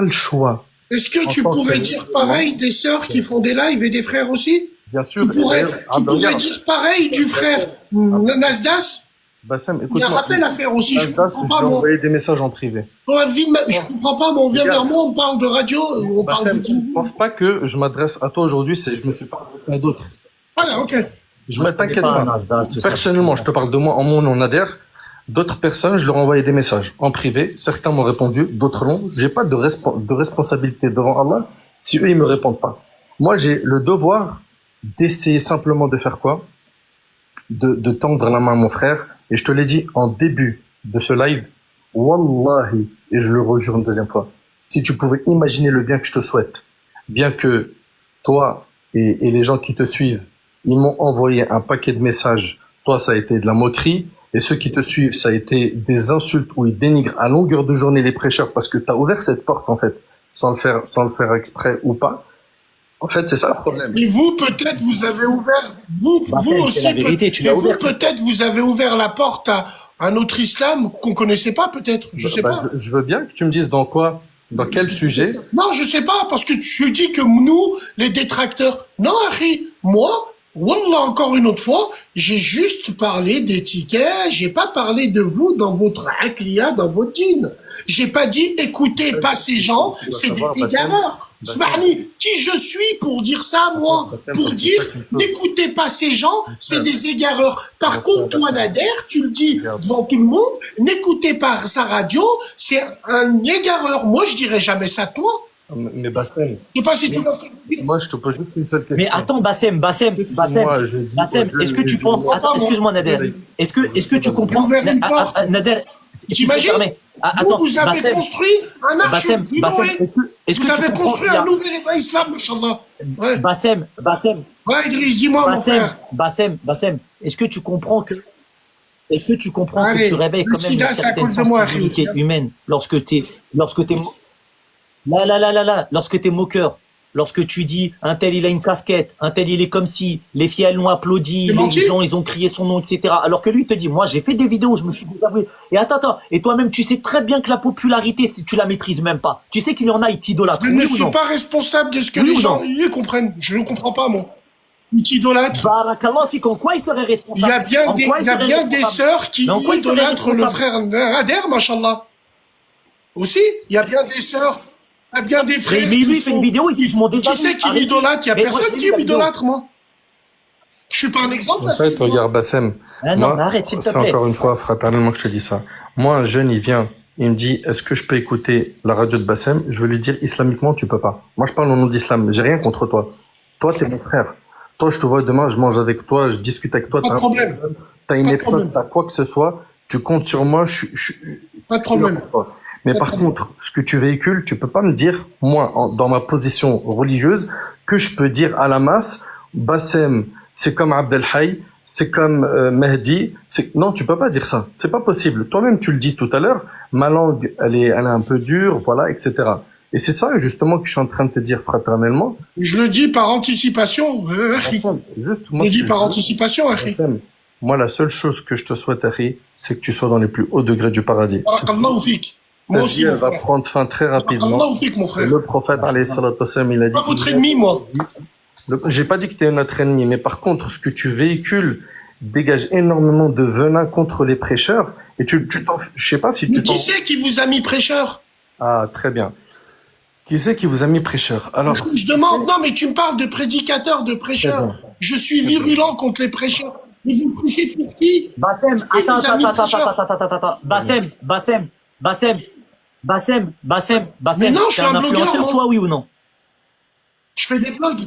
le choix. Est-ce que En tu tant pourrais que dire musulman, pareil des sœurs qui font des lives et des frères aussi? bien sûr, Tu et pourrais, d'ailleurs, tu pourrais regarde, dire pareil du frère Nasdas? Bassem, Il y a un écoute-moi, rappel à faire aussi, je Nasdaq, comprends je pas lui ai moi. envoyé des messages en privé. Dans la vie, je Pense- comprends pas, mais on vient vers Regarde, moi, on parle de radio, on parle de Bassem, tout. pense pas que je m'adresse à toi aujourd'hui, je me suis pas adressé à d'autres. Voilà, ok. Je Moi, ne je connais t'inquiète pas un pas. Nasdaq, tout ça. Personnellement, je te parle de moi en mon nom adhère. D'autres personnes, je leur ai envoyé des messages en privé. Certains m'ont répondu, d'autres non. J'ai pas de responsabilité devant Allah si eux, ils me répondent pas. Moi, j'ai le devoir d'essayer simplement de faire quoi? De tendre la main à mon frère. Et je te l'ai dit en début de ce live, Wallahi, et je le rejure une deuxième fois, si tu pouvais imaginer le bien que je te souhaite, bien que toi et les gens qui te suivent, ils m'ont envoyé un paquet de messages. Toi, ça a été de la moquerie. Et ceux qui te suivent, ça a été des insultes où ils dénigrent à longueur de journée les prêcheurs parce que tu as ouvert cette porte, en fait, sans le faire exprès ou pas. En fait, c'est ça le problème. Et vous, peut-être, vous avez ouvert, vous Bassem, c'est la aussi, vérité, tu et l'as vous, ouvert. peut-être, vous avez ouvert la porte à un autre islam qu'on connaissait pas, peut-être. Je sais pas. Je veux bien que tu me dises dans quel sujet. Non, je sais pas, parce que tu dis que nous, les détracteurs. Non, Harry, moi, Wallah, encore une autre fois, j'ai juste parlé des tickets, j'ai pas parlé de vous dans votre akliya, dans votre dîne. J'ai pas dit, écoutez pas ces gens, c'est des égareurs. Smahni, qui je suis pour dire ça, moi? Pour dire, n'écoutez pas ces gens, c'est des égareurs. Par contre, toi, Nader, tu le dis devant tout le monde, n'écoutez pas sa radio, c'est un égareur. Moi, je dirais jamais ça, toi. Mais Bassem, Je sais pas si tu vois ce que je veux dire. moi, je te pose juste une seule question. Mais attends, Bassem, Moi, je dis Bassem, aux est-ce que jeunes tu penses, musulmans- attends, excuse-moi, Nader, est-ce que tu comprends, Ouvert une porte. Nader, si tu me T'imagines? permets, Vous, attends, vous avez Bassem, construit un arche Bassem, de Noé. est-ce Vous que tu avez comprends construit qu'il y a- un nouvel islam, machallah. Ouais. Bassem, Ouais, Idriss, dis-moi, mon frère. Bassem, est-ce que tu comprends que Allez, tu réveilles le quand même sida, une c'est à certaine cause de moi, sensibilité Akhi. humaine lorsque t'es, lorsque t'es moqueur, lorsque tu dis un tel il a une casquette, un tel il est comme si, les filles elles l'ont applaudi, C'est les menti. gens ils ont crié son nom, etc. Alors que lui il te dit, moi j'ai fait des vidéos, je me suis désavoué. Et attends, et toi-même tu sais très bien que la popularité, si tu la maîtrises même pas. Tu sais qu'il y en a, ils t'idolâtrent, Je oui ne ou suis non? pas responsable de ce que Oui les ou gens non? ils comprennent. Je ne comprends pas, moi. Ils t'idolâtrent. Barakallah fik, en quoi il serait Il y responsable? a bien En des, quoi il y a serait bien des responsable? sœurs qui Mais en quoi il serait idolâtrent le responsable? frère Nader, machallah. Aussi, il y a bien des sœurs, il y a bien des frères Mais lui qui il fait une sont... vidéo, il dit je m'en Qui désavoue. c'est qui Arrêtez. m'idolâtre? Il y a Mais moi, personne je l'ai qui vu, la vidéo. m'idolâtre, moi. Je suis pas un exemple. En là, fait, celui-là. regarde, Bassem, Ah non, mais moi, arrête, s'il te c'est plaît. encore une fois fraternellement que je te dis ça. Moi, un jeune, il vient, il me dit, est-ce que je peux écouter la radio de Bassem? Je veux lui dire, islamiquement, tu peux pas. Moi, je parle au nom d'islam. J'ai rien contre toi. Toi, t'es mon frère. Toi, je te vois demain, je mange avec toi, je discute avec toi. Pas de problème. T'as une Pas de épreuve, problème. t'as quoi que ce soit, tu comptes sur moi, Pas de problème. Mais Pas de par problème. contre, ce que tu véhicules, tu peux pas me dire, moi, dans ma position religieuse, que je peux dire à la masse, Bassem, c'est comme Abdelhaï, c'est comme Mehdi. Non, tu peux pas dire ça. C'est pas possible. Toi-même, tu le dis tout à l'heure, ma langue, elle est un peu dure, voilà, etc. Et c'est ça, justement, que je suis en train de te dire fraternellement. Je le dis par anticipation, Akhi. Bassem, juste, Je moi, le ce dis que je par veux, anticipation, Akhi. Bassem, moi, la seule chose que je te souhaite, Harry, c'est que tu sois dans les plus hauts degrés du paradis. Barakallahu fik. Moi Ta aussi, vie, elle mon va frère. prendre fin très rapidement. Barakallahu fik, mon Et frère. le prophète, alayhi salatu wassalam, il a dit... Pas votre ennemi, moi. J'ai pas dit que tu es notre ennemi, mais par contre, ce que tu véhicules dégage énormément de venin contre les prêcheurs. Et je sais pas si Mais tu t'en... qui c'est qui vous a mis prêcheur? Ah, très bien. Qui c'est qui vous a mis prêcheur? Alors, Je demande, non, mais tu me parles de prédicateur, de très prêcheur. bien. Je suis virulent contre les prêcheurs. Mais vous prêchez pour qui? Bassem, Qui vous a mis prêcheur? attends. Bassem. Mais non, je suis T'es un blogueur, influenceur, moi. toi, oui ou non? Je fais des blogs.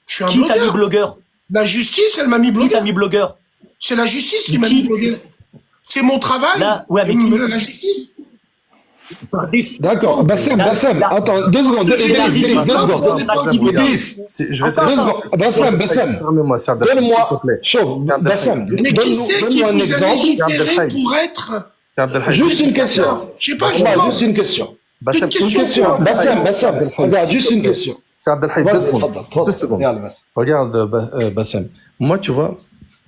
Je suis un Qui t'a mis blogueur. blogueur? La justice, elle m'a mis Qui t'a blogueur. mis blogueur? C'est la justice qui m'a Qui? mis blogueur. C'est mon travail. Là, ouais, mais qui? La justice. D'accord, Bassem, attends, 2 secondes, Parce que j'ai Idriss, la 2 vie, secondes. Idriss, Je vais te 2 répondre. secondes. Bassem, Permets-moi, Sir Abdelhaï, s'il te donne-moi, plaît. chaud, Bassem, Mais qui c'est qui donne-nous un vous a exemple. légiféré pour être... Sir Abdelhaï, Juste une question. Je sais pas, je Voilà, demande. juste une question. Bassem, Une Une question. quoi? Bassem, regarde, juste une question. Sir Abdelhaï, 2 Vas-y, secondes. تفضل 2 secondes. يلا بس. Regarde, Bassem. Moi, tu vois,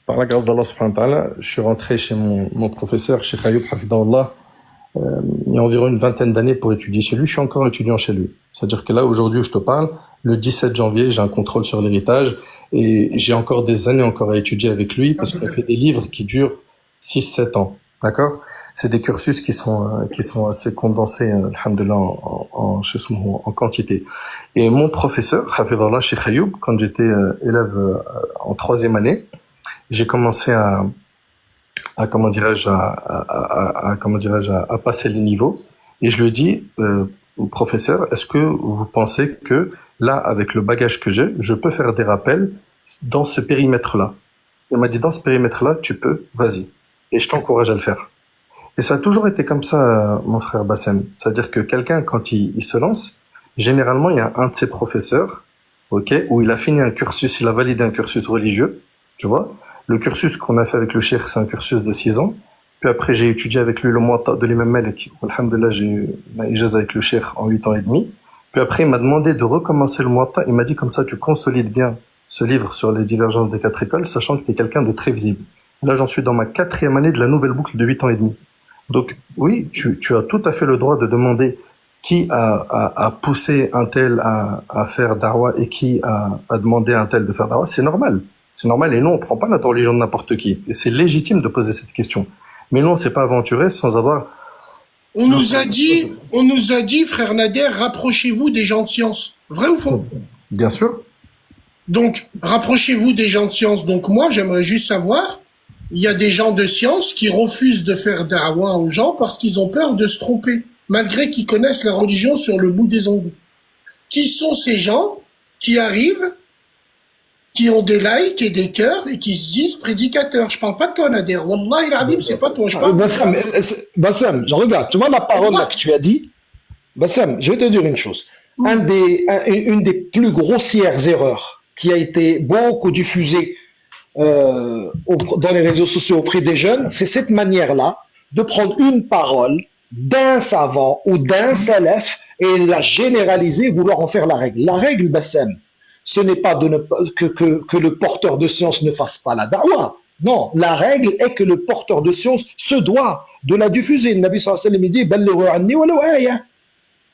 par la grâce d'Allah subhanahu wa ta'ala, je suis rentré chez mon professeur, Cheikh Ayoub Hafidahullah, il y a environ une vingtaine d'années pour étudier chez lui. Je suis encore étudiant chez lui. C'est-à-dire que là, aujourd'hui où je te parle, le 17 janvier, j'ai un contrôle sur l'héritage et j'ai encore des années encore à étudier avec lui parce qu'on fait des livres qui durent 6-7 ans. D'accord? C'est des cursus qui sont assez condensés, alhamdoulilah, en quantité. Et mon professeur, Hafidallah Sheikh Ayoub, quand j'étais élève en 3e année, j'ai commencé à passer les niveaux. Et je lui ai dit, professeur, est-ce que vous pensez que là, avec le bagage que j'ai, je peux faire des rappels dans ce périmètre-là? Il m'a dit, dans ce périmètre-là, tu peux, vas-y. Et je t'encourage à le faire. Et ça a toujours été comme ça, mon frère Bassem. C'est-à-dire que quelqu'un, quand il se lance, généralement, il y a un de ses professeurs, ok, où il a fini un cursus, il a validé un cursus religieux, tu vois. Le cursus qu'on a fait avec le cheikh, c'est un cursus de 6 ans. Puis après, j'ai étudié avec lui le Muwatta de l'imam Malik. Alhamdulillah, j'ai eu ma ijaza avec le cheikh en 8 ans et demi. Puis après, il m'a demandé de recommencer le Muwatta. Il m'a dit, comme ça, tu consolides bien ce livre sur les divergences des 4 écoles, sachant que tu es quelqu'un de très visible. Là, j'en suis dans ma 4e année de la nouvelle boucle de 8 ans et demi. Donc, oui, tu as tout à fait le droit de demander qui a poussé un tel à faire darwa et qui a demandé à un tel de faire darwa. C'est normal. C'est normal. Et nous, on prend pas notre religion de n'importe qui. Et c'est légitime de poser cette question. Mais nous, on s'est pas aventuré sans avoir... On nous a dit, frère Nader, rapprochez-vous des gens de science. Vrai ou faux? Bien sûr. Donc, rapprochez-vous des gens de science. Donc moi, j'aimerais juste savoir, il y a des gens de science qui refusent de faire da'wa aux gens parce qu'ils ont peur de se tromper, malgré qu'ils connaissent la religion sur le bout des ongles. Qui sont ces gens qui arrivent, qui ont des likes et des cœurs et qui se disent prédicateurs? Je parle pas de toi, Nader. Wallahi al-Azim, c'est pas toi, je parle. Bassem, je regarde, tu vois la parole là que tu as dit. Bassem, je vais te dire une chose. Une des plus grossières erreurs qui a été beaucoup diffusée dans les réseaux sociaux auprès des jeunes, c'est cette manière-là de prendre une parole d'un savant ou d'un salaf et la généraliser, vouloir en faire la règle. La règle, Bassem, ce n'est pas que le porteur de science ne fasse pas la da'wa. Non, la règle est que le porteur de science se doit de la diffuser. Le Nabi sallallahu alayhi wa sallam dit Ballighu anni walau aya.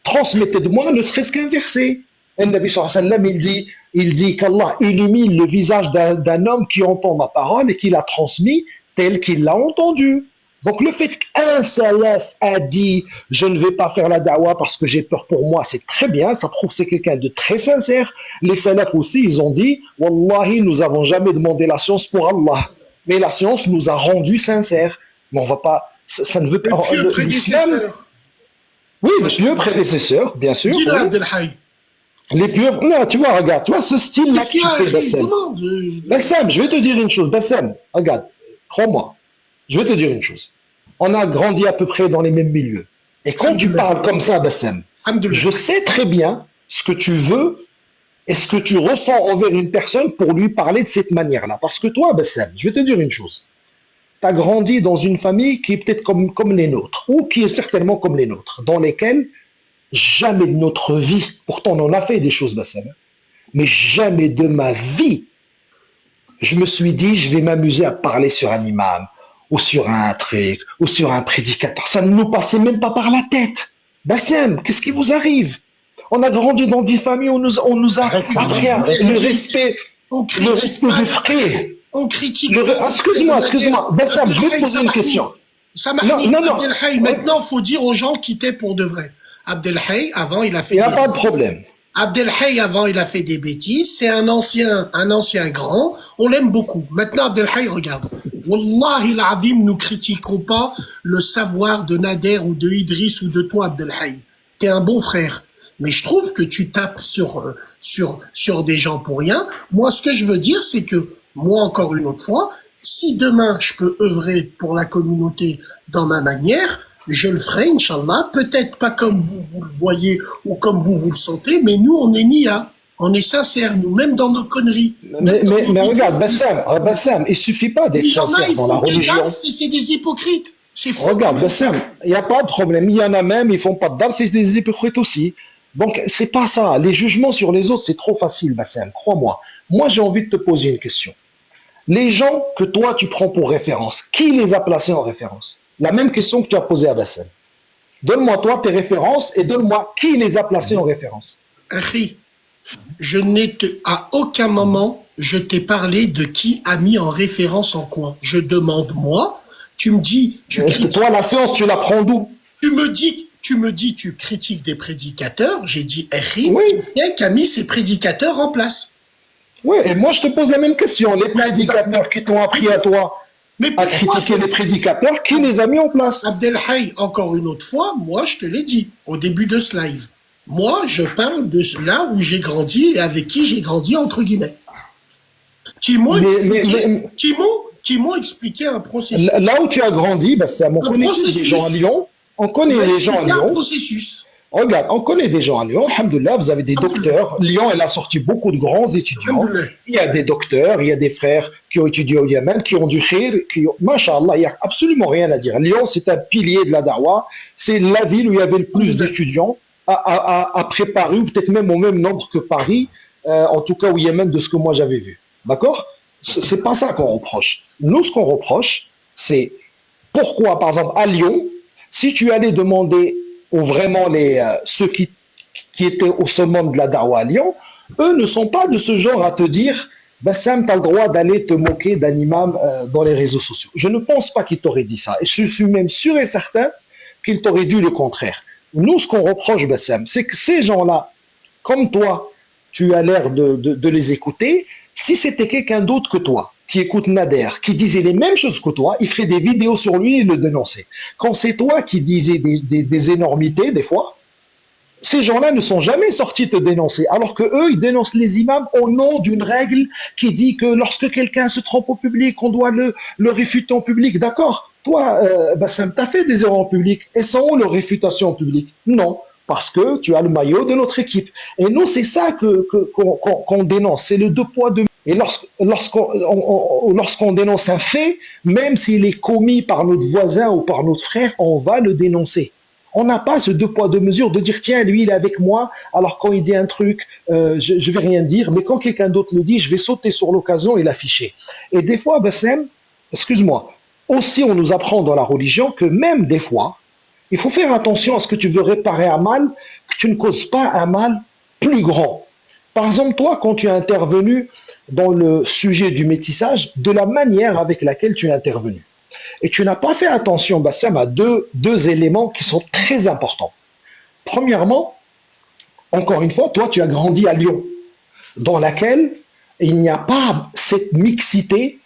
Transmettez de moi ne serait-ce qu'un verset. Et le Nabi sallallahu alayhi wa sallam, il dit qu'Allah illumine le visage d'un homme qui entend ma parole et qui l'a transmis tel qu'il l'a entendu. Donc le fait qu'un salaf a dit je ne vais pas faire la da'wa parce que j'ai peur pour moi, c'est très bien, ça prouve que c'est quelqu'un de très sincère. Les salafs aussi, ils ont dit Wallahi, nous n'avons jamais demandé la science pour Allah, mais la science nous a rendus sincères. Mais on va pas, ça ne veut pas. Le pieux prédécesseur. Oui, le pieux prédécesseur, bien sûr. Dis-le, oui. Abdelhaï. Les pieux, non, tu vois, regarde, tu vois ce style-là que tu fais, Bassem. Bassem, je vais te dire une chose, Bassem, regarde, crois-moi, je vais te dire une chose. On a grandi à peu près dans les mêmes milieux. Et quand tu parles comme ça, Bassem, je sais très bien ce que tu veux et ce que tu ressens envers une personne pour lui parler de cette manière-là. Parce que toi, Bassem, je vais te dire une chose. Tu as grandi dans une famille qui est peut-être comme les nôtres, ou qui est certainement comme les nôtres, dans lesquelles jamais de notre vie, pourtant on en a fait des choses, Bassem, mais jamais de ma vie, je me suis dit, je vais m'amuser à parler sur un imam, ou sur un truc, ou sur un prédicateur. Ça ne nous passait même pas par la tête. Bassem, qu'est-ce qui vous arrive? On a grandi dans des familles où on nous a appris le respect des frères. On critique. Excuse-moi, Bassem, je vais te poser une question. Ça m'a non. Abdelhaï, maintenant, il faut dire aux gens qui étaient pour de vrai. Abdelhaï, avant, il a fait. Il n'y a pas de problème. Abdelhaï, avant, il a fait des bêtises. C'est un ancien grand. On l'aime beaucoup. Maintenant, Abdelhaï, regarde. Wallahi l'azim, nous critiquerons pas le savoir de Nader ou de Idriss ou de toi, Abdelhaï. T'es un bon frère. Mais je trouve que tu tapes sur des gens pour rien. Moi, ce que je veux dire, c'est que, moi, encore une autre fois, si demain, je peux œuvrer pour la communauté dans ma manière, je le ferai, Inch'Allah, peut-être pas comme vous le voyez ou comme vous le sentez, mais nous, on est nia, on est sincères, nous, même dans nos conneries. Mais regarde, Bassem, il suffit pas d'être sincère dans la religion. C'est des hypocrites. Regarde, Bassem, il n'y a pas de problème. Il y en a même, ils font pas de dal, c'est des hypocrites aussi. Donc, c'est pas ça. Les jugements sur les autres, c'est trop facile, Bassem, crois-moi. Moi, j'ai envie de te poser une question. Les gens que toi, tu prends pour référence, qui les a placés en référence? La même question que tu as posée à Bassem. Donne-moi toi tes références et donne-moi qui les a placées en référence. Akhi, je n'ai à aucun moment, je t'ai parlé de qui a mis en référence en quoi. Je demande moi, tu me dis, tu critiques. Toi, la séance, tu la prends d'où? Tu me dis, tu critiques des prédicateurs. J'ai dit, Akhi, Oui. qui a mis ces prédicateurs en place. Oui, et moi, je te pose la même question. Les prédicateurs qui t'ont appris à toi Mais à pourquoi critiquer les prédicateurs, qui les a mis en place? Abdelhaï, encore une autre fois, moi, je te l'ai dit au début de ce live. Moi, je parle de là où j'ai grandi et avec qui j'ai grandi, entre guillemets. Qui m'ont expliqué un processus. Là où tu as grandi, ben, on connaît tous des gens à Lyon. On connaît des gens à un Lyon. processus. Regarde, on connaît des gens à Lyon. Alhamdoulilah, vous avez des docteurs. Lyon, elle a sorti beaucoup de grands étudiants. Il y a des docteurs, il y a des frères qui ont étudié au Yémen, qui ont du khir, Masha'Allah, il n'y a absolument rien à dire. Lyon, c'est un pilier de la dawa. C'est la ville où il y avait le plus d'étudiants après Paris, ou peut-être même au même nombre que Paris, en tout cas au Yémen, de ce que moi j'avais vu. D'accord? C'est pas ça qu'on reproche. Nous, ce qu'on reproche, c'est pourquoi, par exemple, à Lyon, si tu allais demander aux vraiment ceux qui étaient au sommet de la dawa à Lyon, eux ne sont pas de ce genre à te dire Bassam, tu as le droit d'aller te moquer d'un imam dans les réseaux sociaux. Je ne pense pas qu'ils t'auraient dit ça. Et je suis même sûr et certain qu'ils t'auraient dit le contraire. Nous, ce qu'on reproche, Bassam, c'est que ces gens-là, comme toi, tu as l'air de les écouter. Si c'était quelqu'un d'autre que toi, qui écoute Nader, qui disait les mêmes choses que toi, il ferait des vidéos sur lui et le dénonçait. Quand c'est toi qui disais des énormités, des fois, ces gens-là ne sont jamais sortis te dénoncer, alors que eux, ils dénoncent les imams au nom d'une règle qui dit que lorsque quelqu'un se trompe au public, on doit le réfuter en public. D'accord? Toi, Bassam, tu as fait des erreurs en public. Et sans où leur réfutation en public? Non. Parce que tu as le maillot de notre équipe. Et nous, c'est ça qu'on dénonce. C'est le deux poids, deux mesures. Et lorsqu'on dénonce un fait, même s'il est commis par notre voisin ou par notre frère, on va le dénoncer. On n'a pas ce deux poids, deux mesures de dire, tiens, lui, il est avec moi, alors quand il dit un truc, je vais rien dire, mais quand quelqu'un d'autre le dit, je vais sauter sur l'occasion et l'afficher. Et des fois, Bassem, excuse-moi, aussi on nous apprend dans la religion que même des fois, il faut faire attention à ce que tu veux réparer un mal, que tu ne causes pas un mal plus grand. Par exemple, toi, quand tu as intervenu dans le sujet du métissage, de la manière avec laquelle tu as intervenu. Et tu n'as pas fait attention, Bassam, à deux éléments qui sont très importants. Premièrement, encore une fois, toi, tu as grandi à Lyon, dans laquelle il n'y a pas cette mixité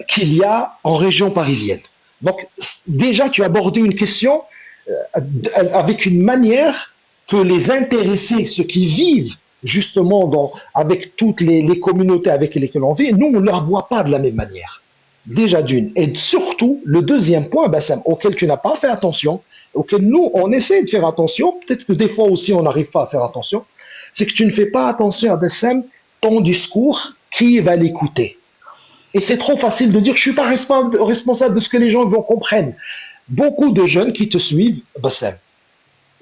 qu'il y a en région parisienne. Donc, déjà, tu as abordé une question avec une manière que les intéressés, ceux qui vivent justement avec toutes les communautés avec lesquelles on vit, nous, on ne leur voit pas de la même manière. Déjà d'une. Et surtout, le deuxième point, Bassam, auquel tu n'as pas fait attention, auquel nous, on essaie de faire attention, peut-être que des fois aussi, on n'arrive pas à faire attention, c'est que tu ne fais pas attention à Bassam, ton discours, qui va l'écouter. Et c'est trop facile de dire, je ne suis pas responsable de ce que les gens vont comprendre. Beaucoup de jeunes qui te suivent, Bassam,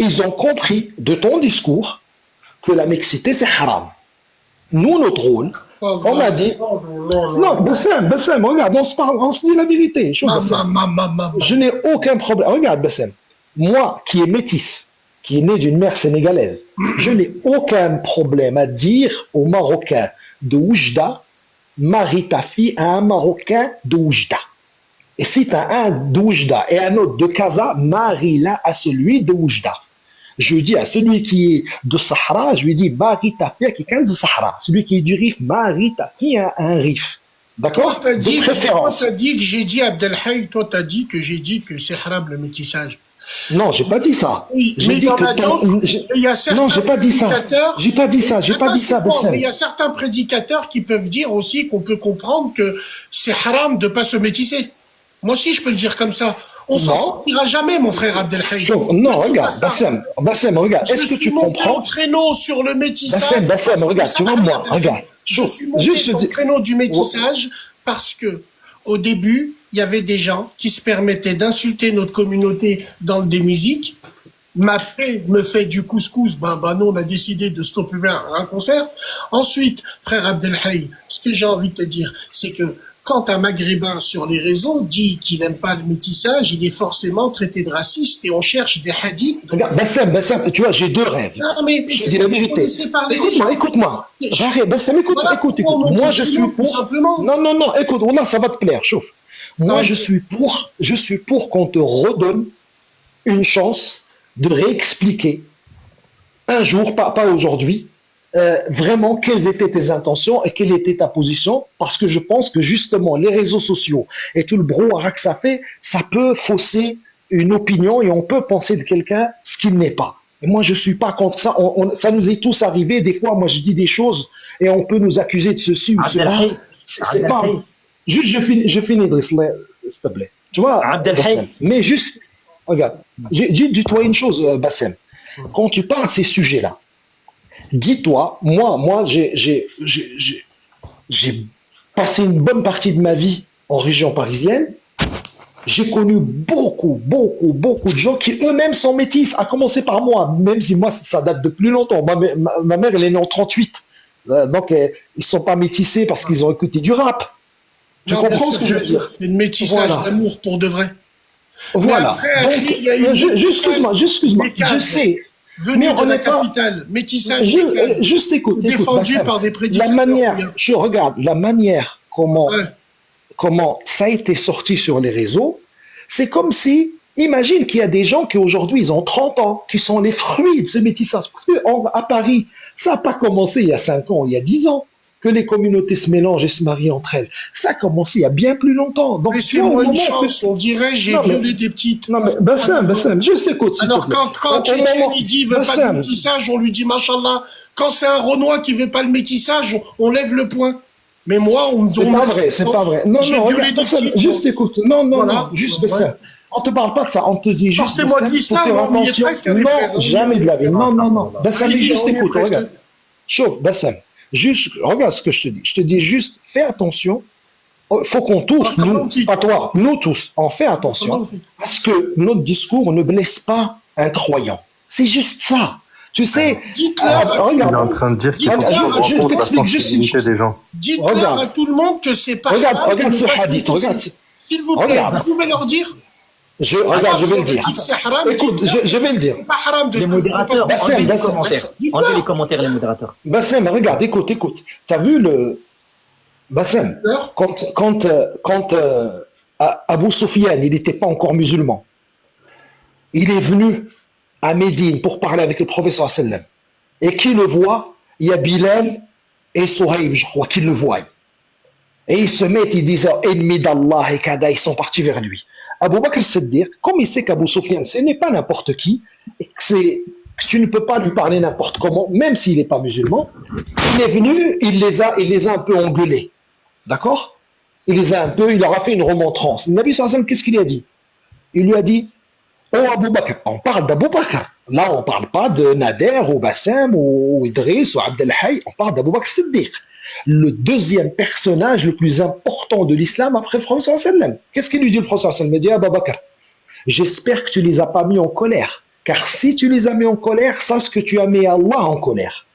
ils ont compris de ton discours que la mixité, c'est haram. Nous, notre rôle, on m'a dit, non, Bassam, regarde, on se dit la vérité. Je n'ai aucun problème. Regarde, Bassam, moi qui est métisse, qui est né d'une mère sénégalaise, je n'ai aucun problème à dire aux Marocains de Oujda, marie ta fille à un Marocain de Oujda. Et si tu as un de Oujda et un autre de Casa, marie-la à celui de Oujda. Je dis à celui qui est de Sahara, je lui dis marie ta fille qui est de Sahara. Celui qui est du Rif, marie ta fille à un Rif. D'accord? De préférence. Toi, t'as dit que j'ai dit, Abdelhaï, toi, t'as dit que j'ai dit que c'est haram le métissage. Non, j'ai pas dit ça. Oui, j'ai mais dit il y a certains non, j'ai pas dit ça. J'ai pas dit ça. J'ai pas dit ça, Bassam. Il y a certains prédicateurs qui peuvent dire aussi qu'on peut comprendre que c'est haram de pas se métisser. Moi aussi, je peux le dire comme ça. On s'en sortira jamais, mon frère Abdelhaï. Non, regarde, Bassam, regarde. Est-ce que tu comprends? Au créneau sur le métissage. Bassam, regarde, tu vois moi, regarde. Je suis monté sur le créneau du métissage parce que, au début, il y avait des gens qui se permettaient d'insulter notre communauté dans des musiques. Ma paix me fait du couscous. Nous, on a décidé de stopper un concert. Ensuite, frère Abdelhaï, ce que j'ai envie de te dire, c'est que quand un maghrébin sur les réseaux dit qu'il n'aime pas le métissage, il est forcément traité de raciste et on cherche des hadiths. Regarde, Bassem, tu vois, j'ai deux rêves. Non, mais Je te dis la vérité. laissez parler les gens. Écoute-moi. Arrête, Bassem, écoute. Voilà Écoute. pourquoi on Moi, monte je le suis film, tout pour. simplement. Non, écoute, là, ça va te plaire, chauffe. Moi, Ouais. je suis pour qu'on te redonne une chance de réexpliquer un jour, pas aujourd'hui, vraiment quelles étaient tes intentions et quelle était ta position, parce que je pense que justement les réseaux sociaux et tout le brouhaha que ça fait, ça peut fausser une opinion et on peut penser de quelqu'un ce qu'il n'est pas. Et moi, je suis pas contre ça. Ça nous est tous arrivé. Des fois, moi, je dis des choses et on peut nous accuser de ceci ou cela. Abdelhay, C'est pas. Abdelhay. Juste, je finis, Idriss, s'il te plaît. Tu vois, Abdelhay. Bassem, mais juste, regarde, dis-toi une chose, Bassem. Quand tu parles de ces sujets-là, dis-toi, moi, j'ai passé une bonne partie de ma vie en région parisienne. J'ai connu beaucoup de gens qui eux-mêmes sont métis, à commencer par moi, même si moi, ça date de plus longtemps. Ma mère, elle est née en 38. Donc, ils ne sont pas métissés parce qu'ils ont écouté du rap. Tu Non, comprends bien ce que sûr, je veux bien sûr. dire? C'est une métissage Voilà. d'amour pour de vrai. Voilà. après, Donc, Harry, il y a une excuse-moi, méthode. je sais. Venu Mais de on la n'est pas- capitale, métissage légal, Juste écoute, défendu Bassem. par des La prédicateurs. manière, rien. je regarde, la manière Ouais. comment ça a été sorti sur les réseaux, c'est comme si, imagine qu'il y a des gens qui aujourd'hui, ils ont 30 ans, qui sont les fruits de ce métissage. Parce qu'à Paris, ça n'a pas commencé il y a 5 ans, il y a 10 ans, que les communautés se mélangent et se marient entre elles. Ça a commencé il y a bien plus longtemps. Donc, tu vois, au Laissez-moi une moment chance, on dirait j'ai Non, mais- violé des petites. Non, mais Bassem, juste écoute, s'il te Alors plaît. quand Au Tchétchène moment- il dit il veut pas de Bassem, métissage, on lui dit machallah. Quand c'est un Renois qui veut pas le métissage, on lève le poing. Mais moi, on me c'est pas vrai, c'est pas vrai. Non, J'ai non, violé regarde, des Bassem, petites. juste écoute. Non, Voilà. juste Ouais. Bassem. On te parle pas de ça, on te dit juste Sortez-moi de Bassem, faut l'islam, faire on y est attention. presque, les frères, on Non, y est jamais de la vie. presque. Non. Bassem, mais Allez-y, juste on y est écoute, presque. regarde. Chauffe, Bassem. Juste, regarde ce que je te dis. Je te dis juste, fais attention. Faut qu'on tous, Comment nous, on fait c'est pas toi, nous tous, on fait Comment attention on fait à ce que notre discours ne blesse pas un croyant. C'est juste ça. Tu sais, Dites-leur à tout Il est le en monde, train de dire qu'il faut Regarde, prendre je en compte la t'explique juste une sensibilité chose. des gens. dites-leur Regarde. à tout le monde que c'est pas Regarde haram de ce ne pas se hadith, métisser. regarde. S'il vous plaît, Regarde. vous pouvez leur dire. Regarde, je vais le dire. Dites que c'est haram, Écoute, dites-leur je vais le dire. que c'est pas haram de Les se modérateurs, métisser. enlevez les Bassem, commentaires. dites-leur. Enlevez les commentaires, les modérateurs. Bassem, regarde, écoute. T'as vu le. Bassem, Dites-leur. quand Abu Sufyan, il n'était pas encore musulman, il est venu à Médine pour parler avec le professeur sallam. Et qui le voit? Il y a Bilal et Souhaïb, je crois, qui le voient. Et ils se mettent, ils disent ennemi d'Allah et kada, ils sont partis vers lui. Abu Bakr Siddiq, comme il sait qu'Abu Sufyan, ce n'est pas n'importe qui, et que tu ne peux pas lui parler n'importe comment, même s'il n'est pas musulman, il est venu, il les a un peu engueulés. D'accord? Il leur a fait une remontrance. Le Nabi sallallahu alayhi wa sallam, qu'est-ce qu'il a dit? Il lui a dit, oh Abu Bakr, on parle d'Abu Bakr. Là, on ne parle pas de Nader ou Bassem ou Idriss ou Abdelhay, on parle d'Abu Bakr Siddiq. Le deuxième personnage le plus important de l'islam après le prophète sallallahu alayhi wa sallam. Qu'est-ce qu'il lui dit le prophète sallallahu alayhi wa sallam? Il dit, Abu Bakr, j'espère que tu les as pas mis en colère. Car si tu les as mis en colère, sache que tu as mis Allah en colère.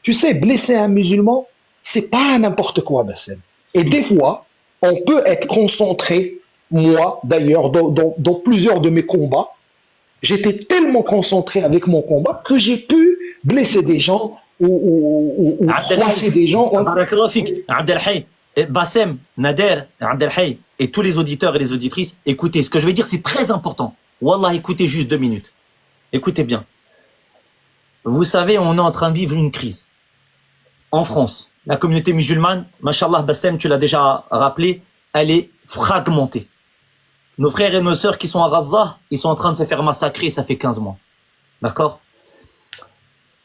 Tu sais, blesser un musulman, c'est pas n'importe quoi, Bassem. Et des fois, on peut être concentré, moi d'ailleurs, dans plusieurs de mes combats, j'étais tellement concentré avec mon combat que j'ai pu blesser des gens ou froisser des gens. Barakallahu fik. Abdelhay, Bassem, Nader, Abdelhay et tous les auditeurs et les auditrices, écoutez, ce que je vais dire, c'est très important. Wallah, écoutez juste 2 minutes. Écoutez bien. Vous savez, on est en train de vivre une crise. En France, la communauté musulmane, Mashallah, Bassem, tu l'as déjà rappelé, elle est fragmentée. Nos frères et nos sœurs qui sont à Gaza, ils sont en train de se faire massacrer, ça fait 15 mois. D'accord?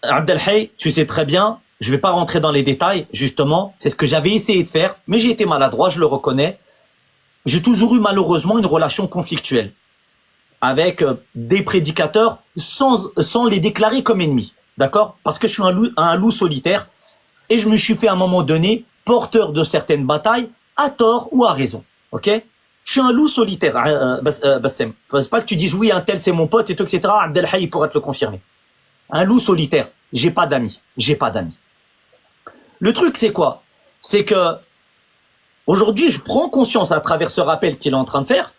Abdelhay, tu sais très bien, je vais pas rentrer dans les détails, justement, c'est ce que j'avais essayé de faire, mais j'ai été maladroit, je le reconnais. J'ai toujours eu malheureusement une relation conflictuelle avec des prédicateurs sans les déclarer comme ennemis. D'accord? Parce que je suis un loup solitaire et je me suis fait à un moment donné porteur de certaines batailles, à tort ou à raison. Ok? Je suis un loup solitaire, Bassem. C'est pas que tu dises oui, un tel c'est mon pote et tout, etc. Abdelhay pourrait te le confirmer. Un loup solitaire. J'ai pas d'amis. Le truc c'est quoi? C'est que Aujourd'hui, je prends conscience à travers ce rappel qu'il est en train de faire.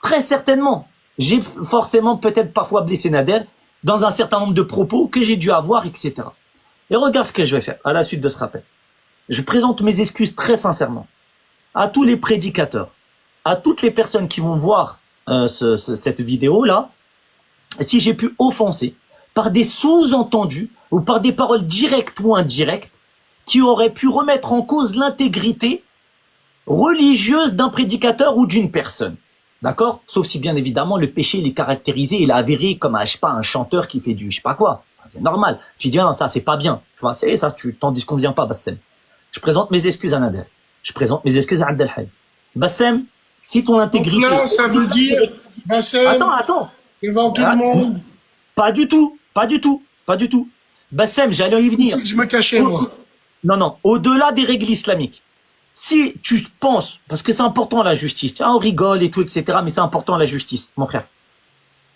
Très certainement, j'ai forcément peut-être parfois blessé Nader dans un certain nombre de propos que j'ai dû avoir, etc. Et regarde ce que je vais faire à la suite de ce rappel. Je présente mes excuses très sincèrement à tous les prédicateurs, à toutes les personnes qui vont voir cette vidéo-là, si j'ai pu offenser par des sous-entendus ou par des paroles directes ou indirectes qui auraient pu remettre en cause l'intégrité religieuse d'un prédicateur ou d'une personne. D'accord? Sauf si, bien évidemment, le péché, il est caractérisé, il est avéré comme un, je sais pas, un chanteur qui fait du, je sais pas quoi. C'est normal. Tu dis, non, ça, c'est pas bien. Tu vois, c'est ça, tu t'en disconviens pas, Bassem. Je présente mes excuses à Nader. Je présente mes excuses à Abdelhaï. Bassem, si ton intégrité... Donc là, ça veut dire, Bassem, Attends. devant tout le monde, Pas du tout. Bassem, j'allais y venir. c'est que je me cachais, moi. Non. Au-delà des règles islamiques. Si tu penses, parce que c'est important la justice, on rigole et tout, etc., mais c'est important la justice, mon frère.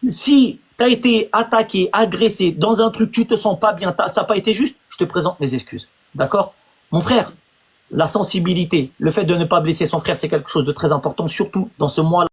Si tu as été attaqué, agressé dans un truc, tu te sens pas bien, ça n'a pas été juste, je te présente mes excuses. D'accord? Mon frère, la sensibilité, le fait de ne pas blesser son frère, c'est quelque chose de très important, surtout dans ce mois-là.